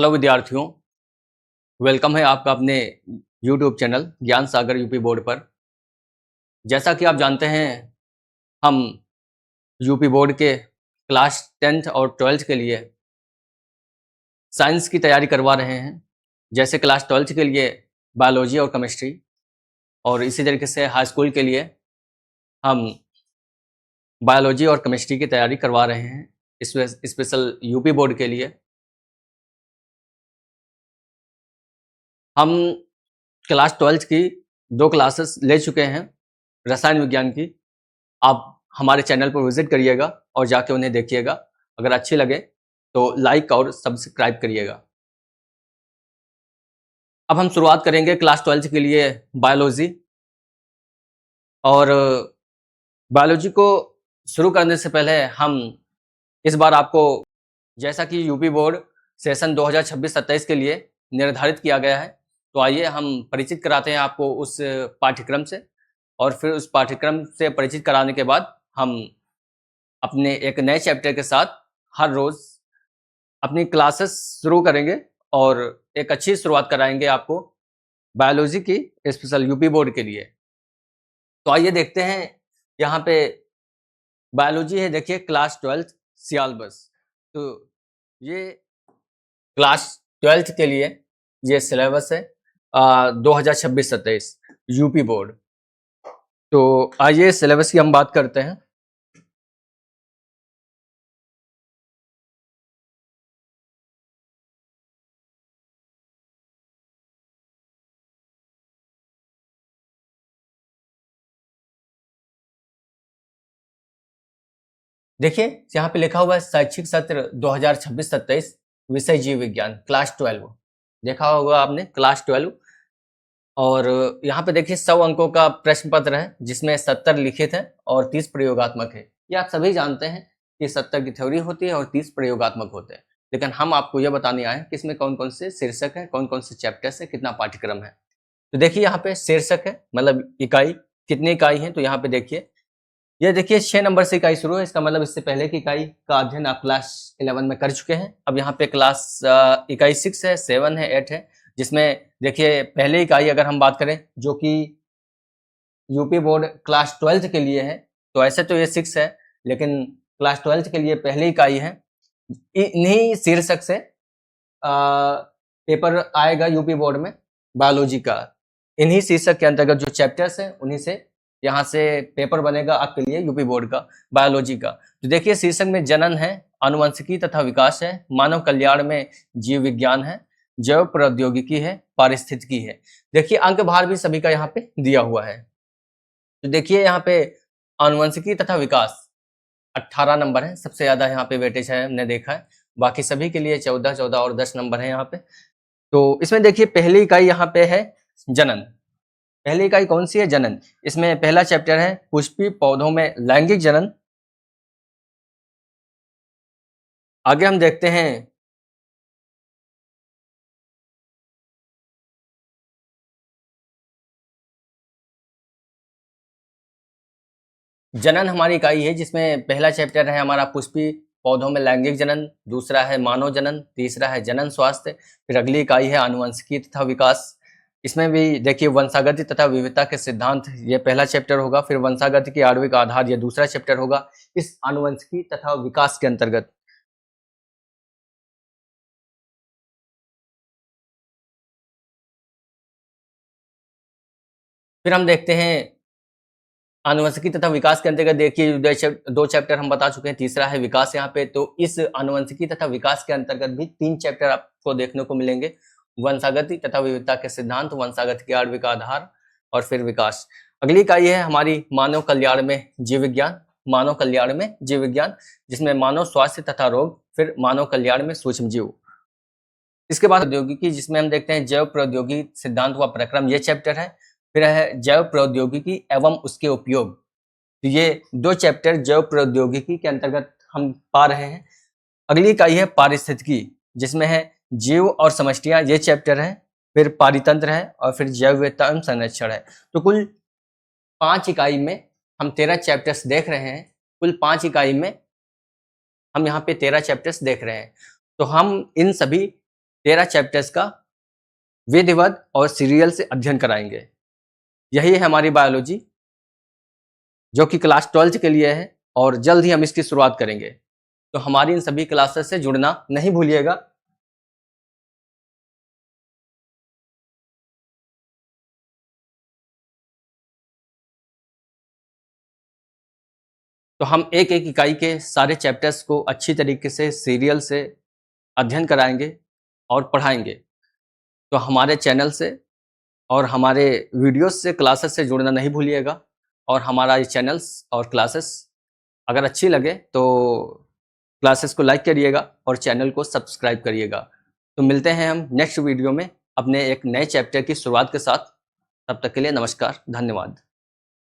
Hello विद्यार्थियों, welcome है आपका अपने यूट्यूब चैनल ज्ञान सागर यूपी बोर्ड पर। जैसा कि आप जानते हैं, हम यूपी बोर्ड के क्लास 10th और 12th के लिए साइंस की तैयारी करवा रहे हैं। जैसे क्लास 12th के लिए बायोलॉजी और केमिस्ट्री, और इसी तरीके से हाई स्कूल के लिए हम बायोलॉजी और केमिस्ट्री की तैयारी करवा रहे हैं। स्पेशल यूपी बोर्ड के लिए हम क्लास 12th की 2 क्लासेस ले चुके हैं रसायन विज्ञान की। आप हमारे चैनल पर विजिट करिएगा और जाके उन्हें देखिएगा। अगर अच्छी लगे तो लाइक और सब्सक्राइब करिएगा। अब हम शुरुआत करेंगे क्लास 12th के लिए बायोलॉजी। और बायोलॉजी को शुरू करने से पहले हम इस बार आपको, जैसा कि यूपी बोर्ड सेशन 2026-27 के लिए निर्धारित किया गया है, तो आइए हम परिचित कराते हैं आपको उस पाठ्यक्रम से। और फिर उस पाठ्यक्रम से परिचित कराने के बाद हम अपने एक नए चैप्टर के साथ हर रोज अपनी क्लासेस शुरू करेंगे और एक अच्छी शुरुआत कराएंगे आपको बायोलॉजी की, स्पेशल यूपी बोर्ड के लिए। तो आइए देखते हैं, यहाँ पे बायोलॉजी है, देखिए क्लास 12th सिलेबस। तो ये क्लास 12th के लिए ये सिलेबस है 2026-27 यूपी बोर्ड। तो आइए सिलेबस की हम बात करते हैं। देखिए यहाँ पे लिखा हुआ है शैक्षिक सत्र 2026-27 विषय जीव विज्ञान क्लास 12। देखा होगा आपने क्लास 12। और यहाँ पे देखिए 100 अंकों का प्रश्न पत्र है, जिसमें 70 लिखित है और 30 प्रयोगात्मक है। ये आप सभी जानते हैं कि 70 की थ्योरी होती है और 30 प्रयोगात्मक होते हैं। लेकिन हम आपको यह बताने आए हैं कि इसमें कौन कौन से शीर्षक है, कौन कौन से चैप्टर्स है, कितना पाठ्यक्रम है। तो देखिए यहाँ पे शीर्षक है, मतलब इकाई, कितनी इकाई है। तो यहाँ पे देखिए, ये देखिए 6 नंबर से इकाई शुरू है। इसका मतलब इससे पहले की इकाई का अध्ययन आप क्लास 11 में कर चुके हैं। अब यहाँ पे क्लास इकाई 6 है, 7 है, 8 है, जिसमें देखिए पहले इकाई अगर हम बात करें जो कि यूपी बोर्ड क्लास 12th के लिए है, तो ऐसे तो ये 6 है, लेकिन क्लास 12th के लिए पहली इकाई है। इन्हीं शीर्षक से पेपर आएगा यूपी बोर्ड में बायोलॉजी का। इन्हीं शीर्षक के अंतर्गत जो चैप्टर्स हैं, उन्हीं से यहाँ से पेपर बनेगा आपके लिए यूपी बोर्ड का बायोलॉजी का। तो देखिए शीर्षक में जनन है, आनुवंशिकी तथा विकास है, मानव कल्याण में जीव विज्ञान है, जैव प्रौद्योगिकी है, पारिस्थितिकी है। देखिए अंक भार भी सभी का यहाँ पे दिया हुआ है। तो देखिए यहाँ पे आनुवंशिकी तथा विकास 18 नंबर है, सबसे ज्यादा यहाँ पे वेटेज है, हमने देखा है। बाकी सभी के लिए 14, 14 और 10 नंबर है यहाँ पे। तो इसमें देखिए पहली इकाई यहाँ पे है जनन। पहली इकाई कौन सी है? जनन। इसमें पहला चैप्टर है पुष्पी पौधों में लैंगिक जनन। आगे हम देखते हैं जनन हमारी इकाई है, जिसमें पहला चैप्टर है हमारा पुष्पी पौधों में लैंगिक जनन, दूसरा है मानव जनन, तीसरा है जनन स्वास्थ्य, फिर अगली इकाई है आनुवंशिकी तथा विकास। इसमें भी देखिए वंशागति तथा विविधता के सिद्धांत, ये पहला चैप्टर होगा। फिर वंशागति के आणविक आधार, ये दूसरा चैप्टर होगा इस आनुवंशिकी तथा विकास के अंतर्गत। फिर हम देखते हैं आनुवंशिकी तथा विकास के अंतर्गत, देखिए 2 चैप्टर हम बता चुके हैं, तीसरा है विकास यहाँ पे। तो इस आनुवंशिकी तथा विकास के अंतर्गत भी 3 चैप्टर आपको देखने को मिलेंगे, वंशागति तथा विविधता के सिद्धांत, वंशागति के आणविक आधार और फिर विकास। अगली इकाई है हमारी मानव कल्याण में जीव विज्ञान। मानव कल्याण में जीव विज्ञान, जिसमें मानव स्वास्थ्य तथा रोग, फिर मानव कल्याण में सूक्ष्म जीव। इसके बाद प्रौद्योगिकी, जिसमें हम देखते हैं जैव प्रौद्योगिकी सिद्धांत व प्रक्रम, ये चैप्टर है। फिर है जैव प्रौद्योगिकी एवं उसके उपयोग। तो ये 2 चैप्टर जैव प्रौद्योगिकी के अंतर्गत हम पा रहे हैं। अगली इकाई है पारिस्थितिकी, जिसमें है जीव और समष्टियां, ये चैप्टर है। फिर पारितंत्र है और फिर जैव विविधता एवं संरक्षण है। तो कुल 5 इकाई में हम 13 चैप्टर्स देख रहे हैं। कुल 5 इकाई में हम यहाँ पे 13 चैप्टर्स देख रहे हैं। तो हम इन सभी 13 चैप्टर्स का विधिवत और सीरियल से अध्ययन कराएंगे। यही है हमारी बायोलॉजी, जो कि क्लास 12 के लिए है और जल्द ही हम इसकी शुरुआत करेंगे। तो हमारी इन सभी क्लासेस से जुड़ना नहीं भूलिएगा। तो हम एक एक इकाई के सारे चैप्टर्स को अच्छी तरीके से सीरियल से अध्ययन कराएंगे और पढ़ाएंगे। तो हमारे चैनल से और हमारे वीडियोस से, क्लासेस से जुड़ना नहीं भूलिएगा। और हमारा ये चैनल्स और क्लासेस अगर अच्छी लगे तो क्लासेस को लाइक करिएगा और चैनल को सब्सक्राइब करिएगा। तो मिलते हैं हम नेक्स्ट वीडियो में अपने एक नए चैप्टर की शुरुआत के साथ। तब तक के लिए नमस्कार, धन्यवाद।